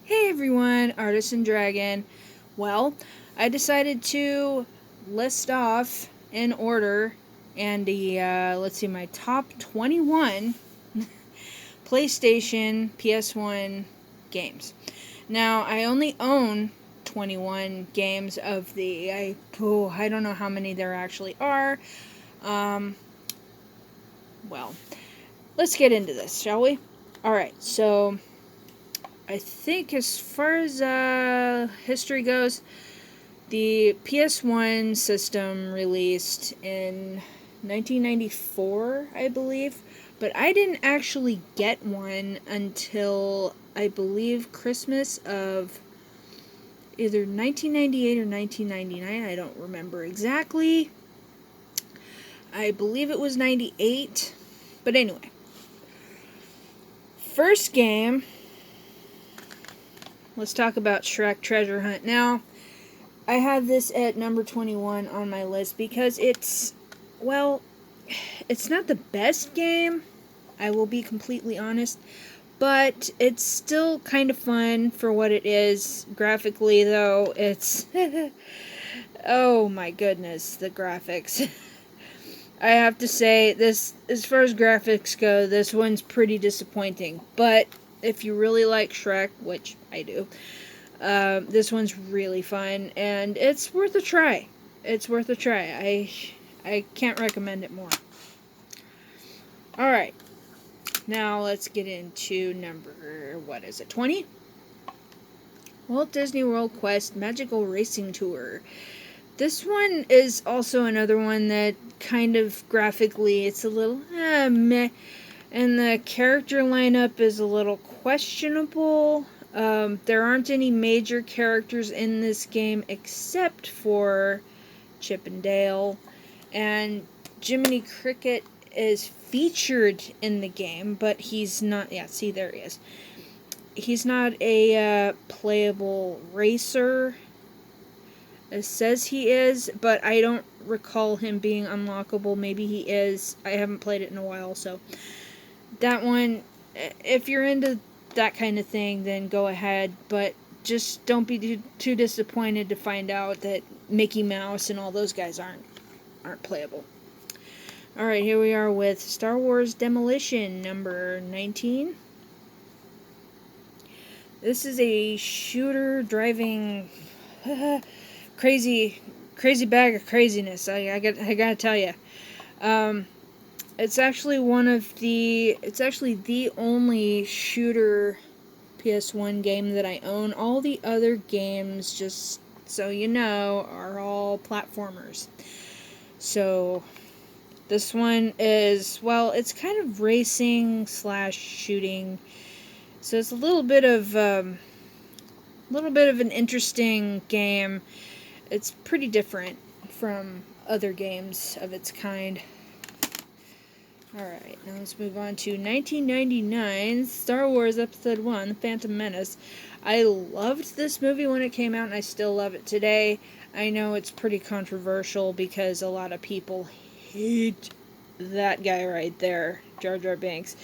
Hey everyone, Artisan Dragon. Well, I decided to list off in order and let's see, my top 21 PlayStation PS1 games. Now, I only own 21 games of I don't know how many there actually are. Um, well, let's get into this, shall we? Alright, so I think as far as history goes, the PS1 system released in 1994, I believe, but I didn't actually get one until I believe Christmas of either 1998 or 1999. I don't remember exactly. I believe it was 98. But anyway, first game, let's talk about Shrek Treasure Hunt. Now, I have this at number 21 on my list because well, it's not the best game, I will be completely honest, but it's still kind of fun for what it is. Graphically, though, it's... oh my goodness, the graphics. I have to say, this, as far as graphics go, this one's pretty disappointing. But if you really like Shrek, which I do, this one's really fun, and it's worth a try. It's worth a try. I can't recommend it more. Alright, now let's get into number, 20? Walt Disney World Quest Magical Racing Tour. This one is also another one that kind of graphically, it's a little meh, and the character lineup is a little questionable. There aren't any major characters in this game except for Chip and Dale, and Jiminy Cricket is featured in the game, but he's not. Yeah, see, there he is. He's not a playable racer. It says he is, but I don't recall him being unlockable. Maybe he is. I haven't played it in a while, so that one, if you're into that kind of thing, then go ahead, but just don't be too disappointed to find out that Mickey Mouse and all those guys aren't playable. Alright, here we are with Star Wars Demolition, number 19. This is a shooter driving crazy bag of craziness. I gotta tell you. It's actually it's actually the only shooter PS1 game that I own. All the other games, just so you know, are all platformers. So, this one is, well, it's kind of racing / shooting. So it's a little bit of an interesting game. It's pretty different from other games of its kind. Alright, now let's move on to 1999, Star Wars Episode 1, The Phantom Menace. I loved this movie when it came out, and I still love it today. I know it's pretty controversial because a lot of people hate that guy right there, Jar Jar Binks.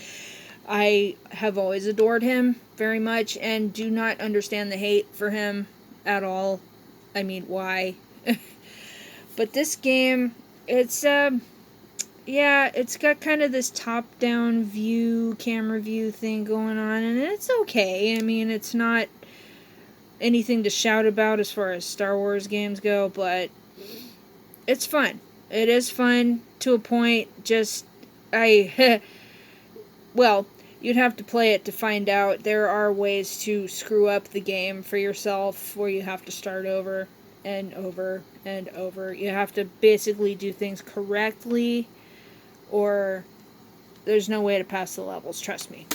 I have always adored him very much and do not understand the hate for him at all. I mean, why? But this game, it's it's got kind of this top-down view, camera view thing going on, and it's okay. I mean, it's not anything to shout about as far as Star Wars games go, but it's fun. It is fun to a point. Well, you'd have to play it to find out. There are ways to screw up the game for yourself where you have to start over and over and over. You have to basically do things correctly, or there's no way to pass the levels, trust me.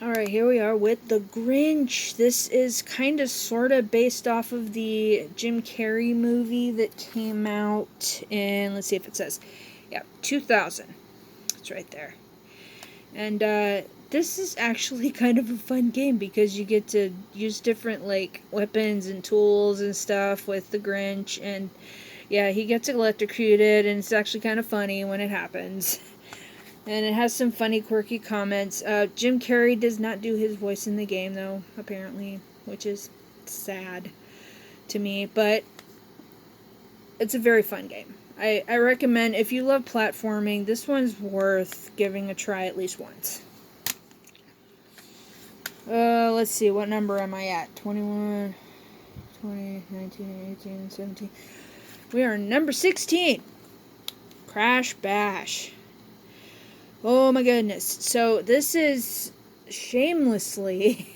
Alright, here we are with The Grinch. This is kind of sort of based off of the Jim Carrey movie that came out in, let's see if it says, 2000. It's right there. And this is actually kind of a fun game because you get to use different like weapons and tools and stuff with the Grinch, and yeah, he gets electrocuted, and it's actually kind of funny when it happens. And it has some funny, quirky comments. Jim Carrey does not do his voice in the game, though, apparently, which is sad to me. But it's a very fun game. I recommend, if you love platforming, this one's worth giving a try at least once. Let's see, what number am I at? 21, 20, 19, 18, 17. We are number 16. Crash Bash. Oh my goodness. So this is shamelessly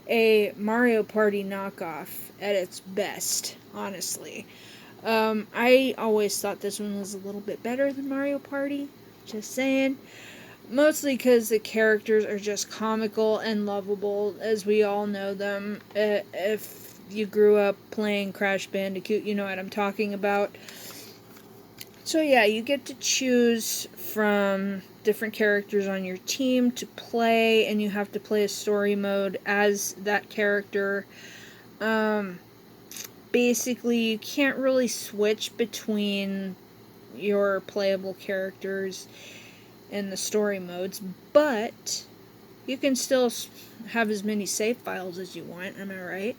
a Mario Party knockoff at its best, honestly. I always thought this one was a little bit better than Mario Party. Just saying. Mostly because the characters are just comical and lovable, as we all know them. If you grew up playing Crash Bandicoot, you know what I'm talking about. So yeah, you get to choose from different characters on your team to play, and you have to play a story mode as that character. Basically, you can't really switch between your playable characters in the story modes, but you can still have as many save files as you want, am I right?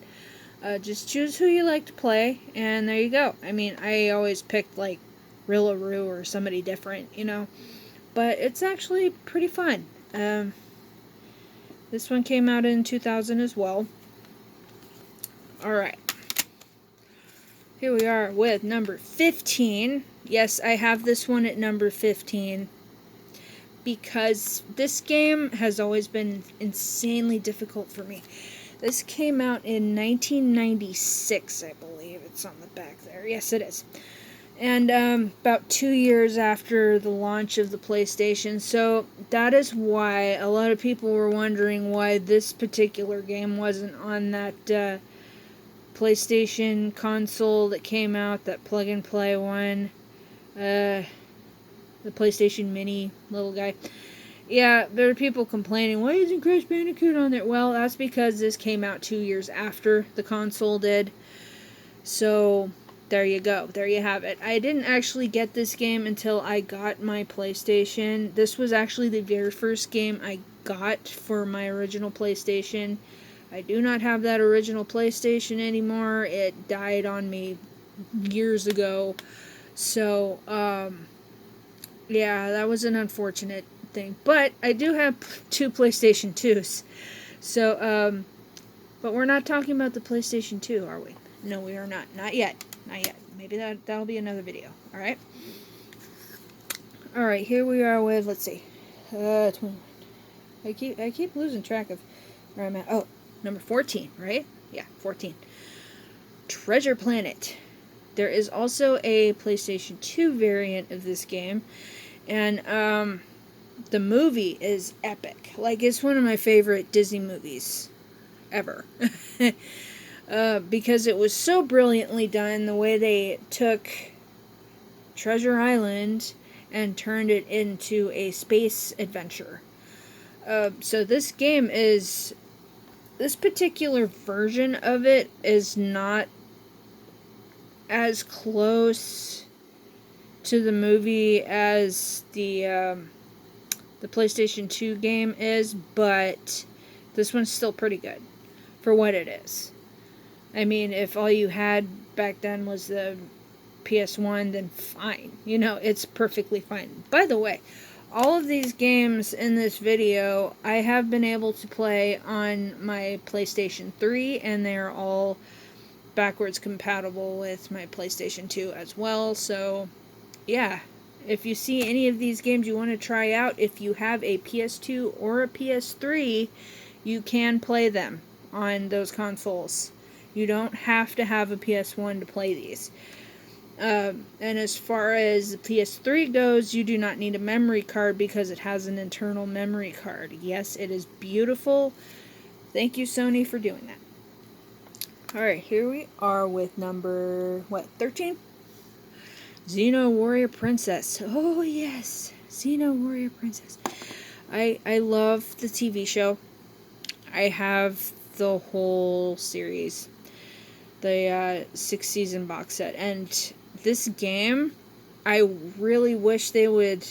Just choose who you like to play, and there you go. I mean, I always picked, like, Rillaru or somebody different, you know? But it's actually pretty fun. This one came out in 2000 as well. Alright. Here we are with number 15. Yes, I have this one at number 15. Because this game has always been insanely difficult for me. This came out in 1996, I believe. It's on the back there. Yes, it is. And about 2 years after the launch of the PlayStation. So that is why a lot of people were wondering why this particular game wasn't on that PlayStation console that came out, that plug-and-play one. The PlayStation Mini little guy. Yeah, there are people complaining, why isn't Crash Bandicoot on there? Well, that's because this came out 2 years after the console did. So, there you go. There you have it. I didn't actually get this game until I got my PlayStation. This was actually the very first game I got for my original PlayStation. I do not have that original PlayStation anymore. It died on me years ago. So, yeah, that was an unfortunate thing. But I do have 2 PlayStation 2s. So, but we're not talking about the PlayStation 2, are we? No, we are not. Not yet. Not yet. Maybe that'll be another video. Alright? Alright, here we are with, let's see. 21. I keep losing track of where I'm at. Oh, number 14, right? Yeah, 14. Treasure Planet. There is also a PlayStation 2 variant of this game. And, the movie is epic. Like, it's one of my favorite Disney movies ever. Because it was so brilliantly done, the way they took Treasure Island and turned it into a space adventure. So this game is... This particular version of it is not as close to the movie as the PlayStation 2 game is, but this one's still pretty good for what it is. I mean, if all you had back then was the PS1, then fine. You know, it's perfectly fine. By the way, all of these games in this video, I have been able to play on my PlayStation 3, and they're all backwards compatible with my PlayStation 2 as well, so yeah. If you see any of these games you want to try out, if you have a PS2 or a PS3, you can play them on those consoles. You don't have to have a PS1 to play these. And as far as the PS3 goes, you do not need a memory card because it has an internal memory card. Yes, it is beautiful. Thank you, Sony, for doing that. Alright, here we are with number, 13? Xeno Warrior Princess. Oh, yes. Xeno Warrior Princess. I love the TV show. I have the whole series. The 6-season box set. And this game, I really wish they would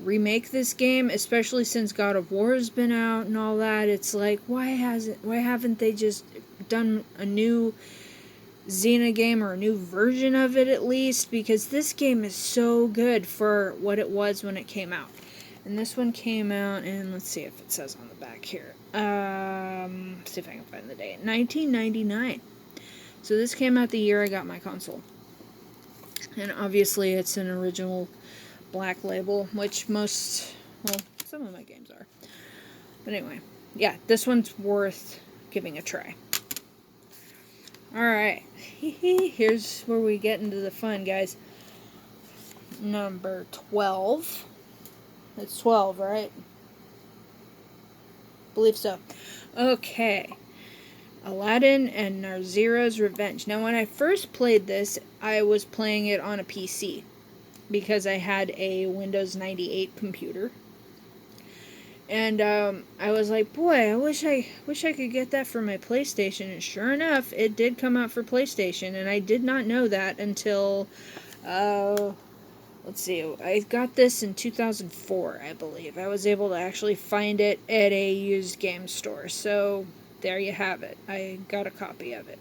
remake this game, especially since God of War has been out and all that. It's like, why haven't they just done a new Xena game or a new version of it at least? Because this game is so good for what it was when it came out. And this one came out, and let's see if it says on the back here. See if I can find the date. 1999. So this came out the year I got my console. And obviously it's an original black label, which some of my games are. But anyway, yeah, this one's worth giving a try. Alright, here's where we get into the fun, guys. Number 12. It's 12, right? Believe so. Okay. Aladdin and Narziro's Revenge. Now, when I first played this, I was playing it on a PC because I had a Windows 98 computer. And I was like, boy, I wish I could get that for my PlayStation. And sure enough, it did come out for PlayStation, and I did not know that until let's see, I got this in 2004, I believe. I was able to actually find it at a used game store. So there you have it. I got a copy of it.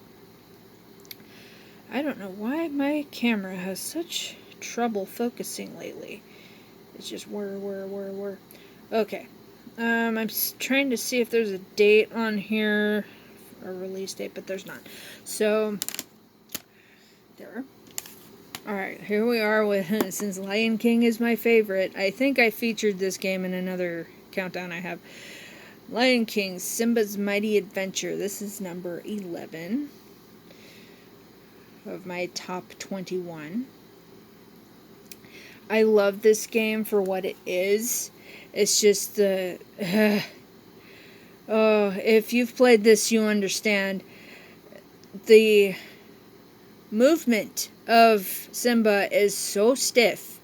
I don't know why my camera has such trouble focusing lately. It's just whir. Okay. I'm trying to see if there's a date on here, a release date, but there's not. So, there. Alright, here we are with, since Lion King is my favorite, I think I featured this game in another countdown I have. Lion King, Simba's Mighty Adventure. This is number 11 of my top 21. I love this game for what it is. It's just the... if you've played this, you understand. The movement of Simba is so stiff.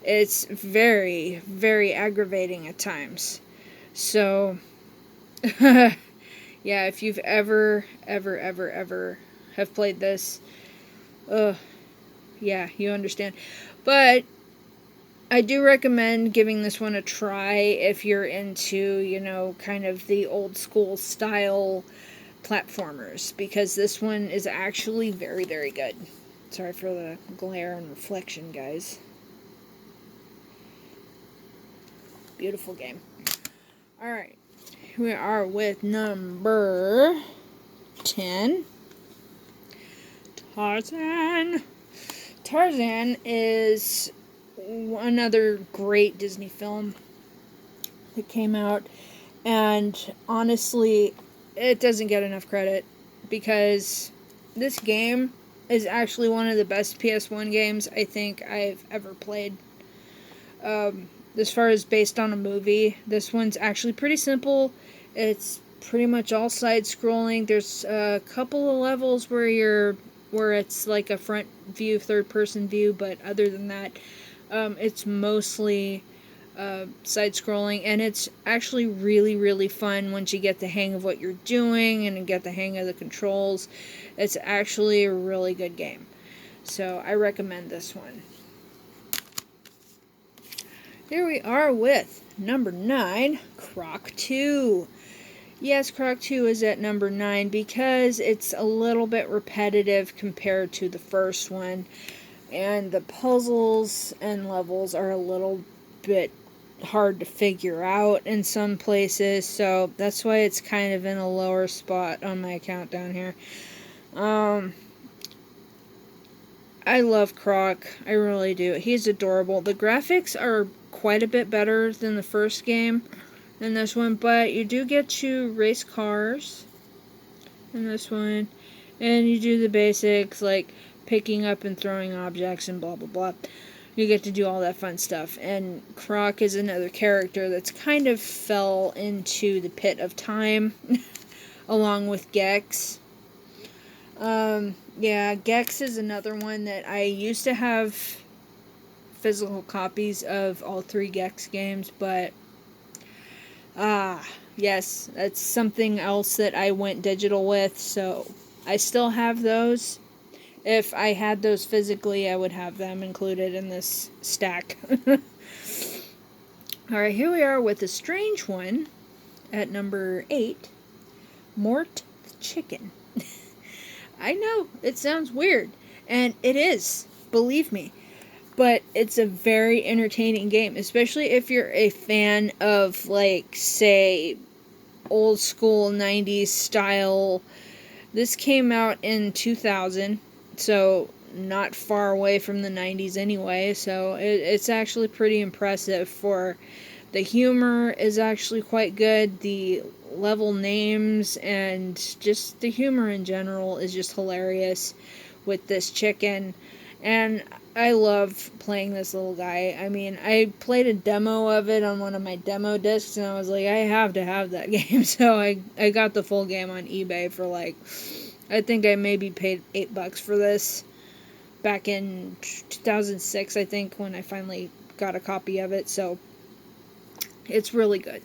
It's very, very aggravating at times. So, yeah, if you've ever have played this, yeah, you understand. But I do recommend giving this one a try if you're into, kind of the old school style platformers, because this one is actually very, very good. Sorry for the glare and reflection, guys. Beautiful game. Alright, here we are with number 10. Tarzan. Tarzan is another great Disney film that came out, and honestly, it doesn't get enough credit because this game is actually one of the best PS1 games I think I've ever played. As far as based on a movie, this one's actually pretty simple. It's pretty much all side-scrolling. There's a couple of levels where it's like a front view, third-person view, but other than that, it's mostly side-scrolling, and it's actually really, really fun once you get the hang of what you're doing and get the hang of the controls. It's actually a really good game. So I recommend this one. Here we are with number 9, Croc 2. Yes, Croc 2 is at number 9 because it's a little bit repetitive compared to the first one. And the puzzles and levels are a little bit hard to figure out in some places. So that's why it's kind of in a lower spot on my countdown here. I love Croc. I really do. He's adorable. The graphics are quite a bit better than the first game in this one, but you do get to race cars in this one, and you do the basics like picking up and throwing objects and blah blah blah. You get to do all that fun stuff, and Croc is another character that's kind of fell into the pit of time along with Gex. Yeah, Gex is another one that I used to have physical copies of all 3 Gex games, but yes, that's something else that I went digital with, so I still have those. If I had those physically, I would have them included in this stack. Alright, here we are with a strange one at number 8. Mort the Chicken. I know, it sounds weird. And it is, believe me. But it's a very entertaining game, especially if you're a fan of, like, say, old school 90s style. This came out in 2000, so not far away from the 90s anyway, so it's actually pretty impressive. For the humor is actually quite good. The level names and just the humor in general is just hilarious with this chicken. And I love playing this little guy. I mean, I played a demo of it on one of my demo discs, and I was like, I have to have that game. So I got the full game on eBay for, like, I think I maybe paid $8 for this back in 2006, I think, when I finally got a copy of it. So it's really good.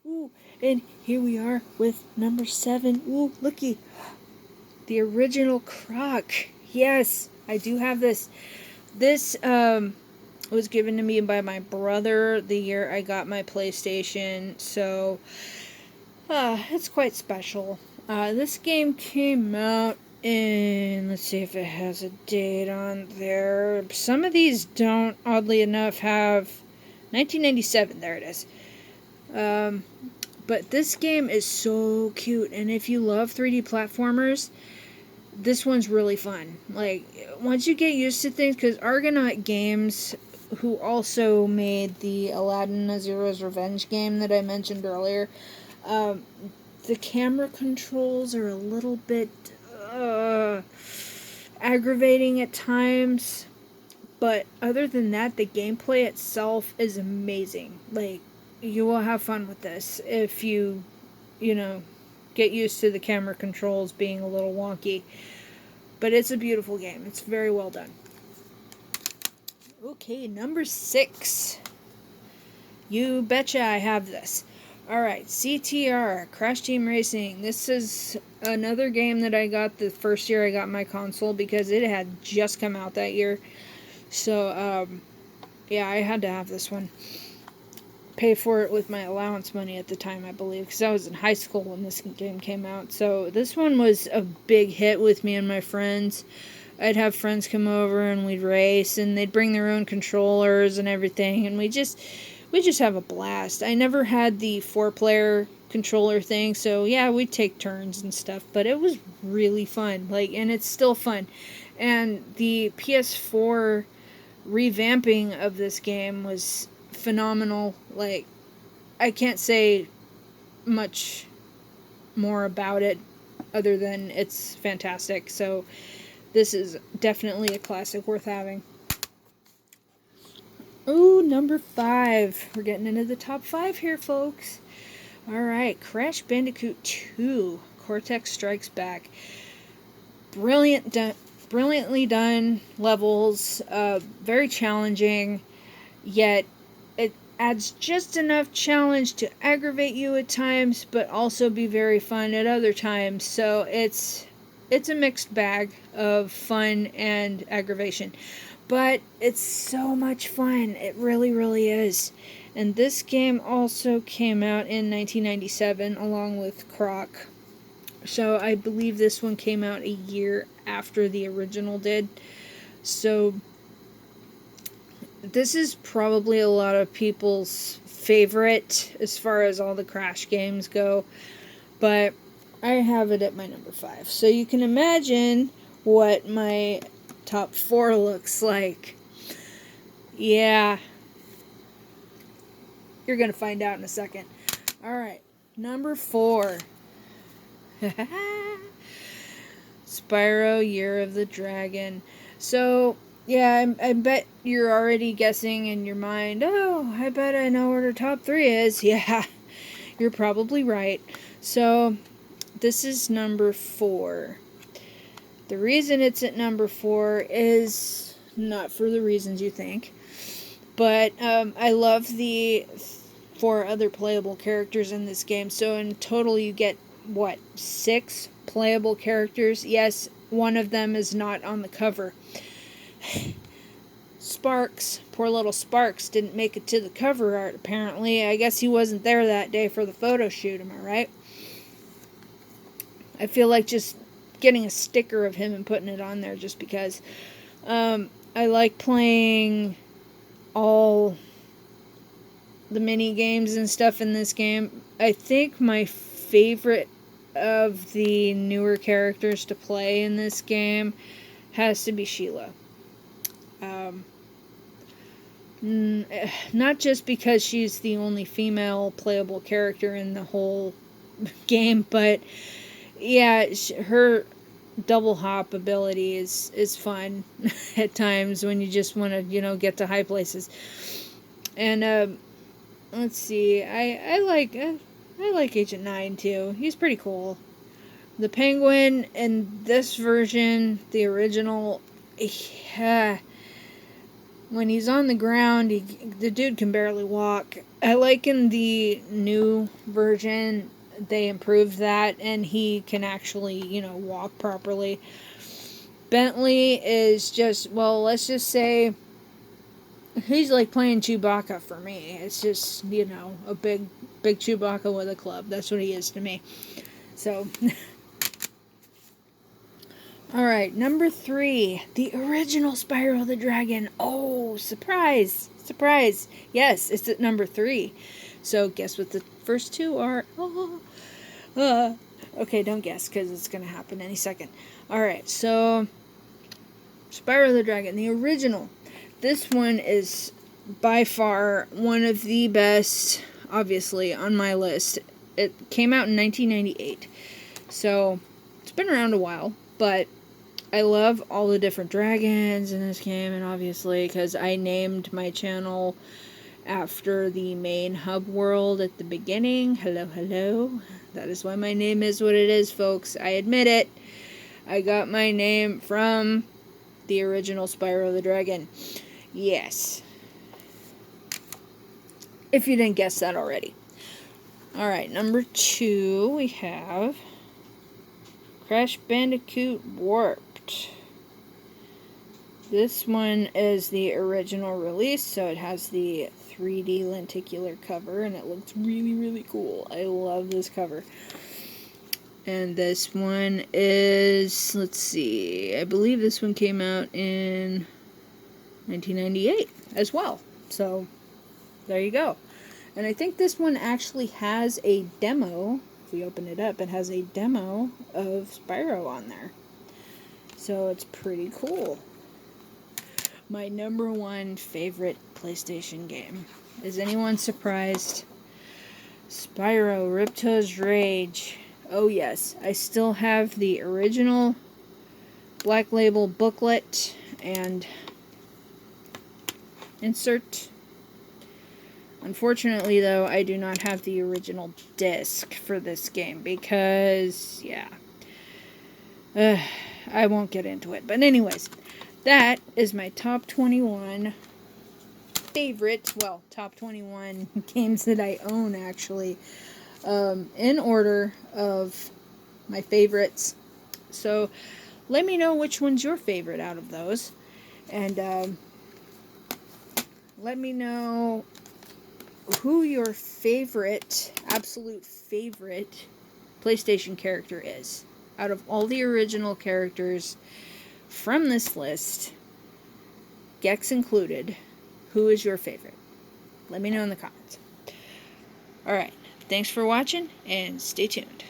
Ooh, and here we are with number 7. Ooh, looky. The original Croc. Yes, I do have this. This was given to me by my brother the year I got my PlayStation, so it's quite special. This game came out in, let's see if it has a date on there. Some of these don't, oddly enough, have 1997. There it is. But this game is so cute, and if you love 3D platformers, this one's really fun. Like, once you get used to things, because Argonaut Games, who also made the Aladdin Azura's Revenge game that I mentioned earlier, the camera controls are a little bit aggravating at times, but other than that, the gameplay itself is amazing. Like, you will have fun with this if you get used to the camera controls being a little wonky. But it's a beautiful game. It's very well done. Okay, number 6. You betcha I have this. Alright, CTR, Crash Team Racing. This is another game that I got the first year I got my console, because it had just come out that year. So, yeah, I had to have this one. Pay for it with my allowance money at the time, I believe, because I was in high school when this game came out. So this one was a big hit with me and my friends. I'd have friends come over and we'd race, and they'd bring their own controllers and everything, and we just have a blast. I never had the 4-player controller thing, so yeah, we'd take turns and stuff, but it was really fun. Like, and it's still fun. And the PS4 revamping of this game was phenomenal. Like, I can't say much more about it other than it's fantastic. So this is definitely a classic worth having. Ooh, number 5. We're getting into the top 5 here, folks. Alright, Crash Bandicoot 2, Cortex Strikes Back. Brilliantly done levels, very challenging, yet it adds just enough challenge to aggravate you at times, but also be very fun at other times. So it's a mixed bag of fun and aggravation. But it's so much fun. It really, really is. And this game also came out in 1997 along with Croc. So I believe this one came out a year after the original did. So this is probably a lot of people's favorite as far as all the Crash games go. But I have it at my number 5. So you can imagine what my top 4 looks like. Yeah. You're going to find out in a second. Alright, number 4. Spyro Year of the Dragon. So, yeah, I bet you're already guessing in your mind, oh, I bet I know what her top 3 is. Yeah, you're probably right. So, this is number 4. The reason it's at number 4 is not for the reasons you think, but I love the 4 other playable characters in this game. So in total you get, 6 playable characters? Yes, one of them is not on the cover. Sparks. Poor little Sparks didn't make it to the cover art, apparently. I guess he wasn't there that day for the photo shoot, am I right? I feel like just getting a sticker of him and putting it on there just because. I like playing all the mini games and stuff in this game. I think my favorite of the newer characters to play in this game has to be Sheila. Not just because she's the only female playable character in the whole game, but yeah, her double hop ability is fun at times when you just want to, get to high places. And let's see, I like Agent 9 too. He's pretty cool. The Penguin in this version, the original, when he's on the ground, the dude can barely walk. I like in the new version, they improved that, and he can actually, walk properly. Bentley is just, well, let's just say, he's like playing Chewbacca for me. It's just, a big Chewbacca with a club. That's what he is to me. So, alright, number 3, the original Spyro the Dragon. Oh, surprise! Surprise! Yes, it's at number 3. So, guess what the first 2 are? Okay, don't guess, because it's going to happen any second. Alright, so, Spyro the Dragon, the original. This one is by far one of the best, obviously, on my list. It came out in 1998, so it's been around a while, but I love all the different dragons in this game, and obviously, because I named my channel after the main hub world at the beginning. Hello, hello. That is why my name is what it is, folks. I admit it. I got my name from the original Spyro the Dragon. Yes. If you didn't guess that already. Alright, number 2, we have Crash Bandicoot Warped. This one is the original release, so it has the 3D lenticular cover, and it looks really, really cool. I love this cover. And this one is, let's see, I believe this one came out in 1998 as well. So, there you go. And I think this one actually has a demo. If we open it up, it has a demo of Spyro on there. So, it's pretty cool. My number 1 favorite PlayStation game. Is anyone surprised? Spyro Ripto's Rage. Oh yes, I still have the original Black Label booklet and insert. Unfortunately, though, I do not have the original disc for this game because, yeah, I won't get into it. But anyways, that is my top 21 favorite, well, top 21 games that I own, actually, in order of my favorites. So, let me know which one's your favorite out of those. And, let me know who your favorite, absolute favorite PlayStation character is. Out of all the original characters from this list, Gex included, who is your favorite? Let me know in the comments. Alright, thanks for watching, and stay tuned.